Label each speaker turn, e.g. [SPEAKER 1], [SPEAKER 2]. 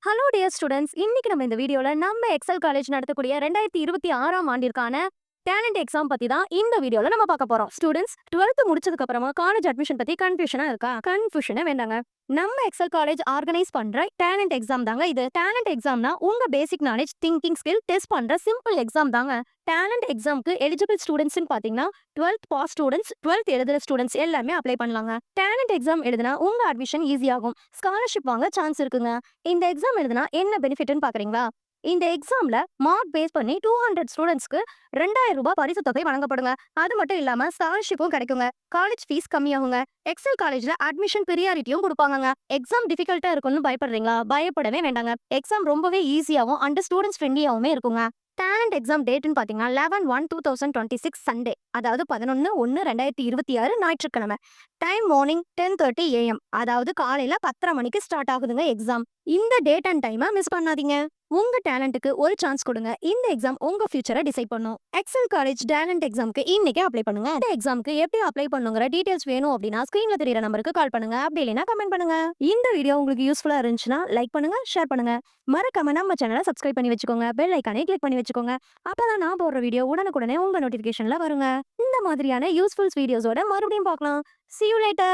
[SPEAKER 1] Hello dear students, இன்னைக்கு நம்ம இந்த வீடியோல நம்ம எக்ஸல் காலேஜ் நடத்தக்கூடிய 2026ஆம் ஆண்டிற்கான டேலண்ட் எக்ஸாம் பத்தி தான் இந்த வீடியோல நம்ம பார்க்க போறோம். ஸ்டூடெண்ட்ஸ் 12th முடிச்சதுக்கு அப்புறமா காலேஜ் அட்மிஷன் பத்தி கன்ஃபியூஷனா இருக்கா? கன்ஃபியூஷனே வேண்டாங்க. நம்ம எக்ஸல் காலேஜ் ஆர்கனைஸ் பண்ற டேலண்ட் எக்ஸாம் தாங்க இது. டேலண்ட் எக்ஸாம்னா உங்க basic knowledge, thinking skill test பண்ற சிம்பிள் எக்ஸாம் தாங்க. டேலண்ட் எக்ஸாம்க்கு எலிஜிபிள் ஸ்டூடெண்ட்ஸ்னு பாத்தீங்கன்னா 12th பாஸ் ஸ்டூடெண்ட்ஸ், 12th எழுதுற ஸ்டூடெண்ட்ஸ் எல்லாமே அப்ளை பண்ணலாங்க. டேலண்ட் எக்ஸாம் எழுதுனா உங்க அட்மிஷன் ஈஸியாகும். ஸ்காலர்ஷிப் வாங்க சான்ஸ் இருக்குங்க. இந்த எக்ஸாம் எழுதுனா என்ன பெனிஃபிட்னு பாக்குறீங்களா? இந்த எக்ஸாம்ல மார்க் பேஸ் பண்ணி 200 ஸ்டூடெண்ட்ஸ்க்கு ரூ. 2000 பரிசு தொகை வழங்கப்படுங்க. அது மட்டும் இல்லாம ஸ்காலர்ஷிப்பும் கிடைக்குங்க. காலேஜ் ஃபீஸ் கம்மியாகுங்க. எக்ஸல் காலேஜ்ல அட்மிஷன் பிரியாரிட்டியும் கொடுப்பாங்க. எக்ஸாம் டிஃபிகல்ட்டா இருக்கும்னு பயப்படுறீங்களா? பயப்படவே வேண்டாங்க. எக்ஸாம் ரொம்பவே ஈஸியாவும் அண்ட் ஸ்டூடெண்ட்ஸ் ஃப்ரெண்ட்லியாவுமே இருக்குங்க. டேலண்ட் எக்ஸாம் டேட்னு பாத்தீங்கன்னா 11/1/2026 சண்டே, அதாவது 11/1/2026 ஞாயிற்றுக்கிழமை. டைம் மார்னிங் 10:30 AM, அதாவது காலையில 10:30 மணிக்கு ஸ்டார்ட் ஆகுதுங்க எக்ஸாம். இந்த டேட் அண்ட் டைமை மிஸ் பண்ணாதீங்க. உங்க டேலண்ட்டுக்கு ஒரு சான்ஸ் கொடுங்க. இந்த எக்ஸாம் உங்க ஃபியூச்சரை டிசைட் பண்ணும். எக்ஸல் காலேஜ் டேலண்ட் எக்ஸாம்க்கு இன்னைக்கே அப்ளை பண்ணுங்க. இந்த எக்ஸாம்க்கு எப்படி அப்ளை பண்ணுங்கிற டீடைல்ஸ் வேணும் அப்படின்னா ஸ்கிரீன்ல தெரியற நம்பருக்கு கால் பண்ணுங்க. அப்படி இல்லைன்னா கமெண்ட் பண்ணுங்க. இந்த வீடியோ உங்களுக்கு யூஸ்ஃபுல்லா இருந்துச்சுன்னா லைக் பண்ணுங்க, ஷேர் பண்ணுங்க. மறக்காம நம்ம சேனலை சப்ஸ்கிரைப் பண்ணி வச்சுக்கோங்க. பெல் ஐக்கானே கிளிக் பண்ணி வச்சுக்கோங்க. அப்பதான் நான் போடுற வீடியோ உடனுக்குடனே உங்க நோட்டிபிகேஷன்ல வருங்க. இந்த மாதிரியான யூஸ்ஃபுல் வீடியோஸோட மறுபடியும் பார்க்கலாம். See you later.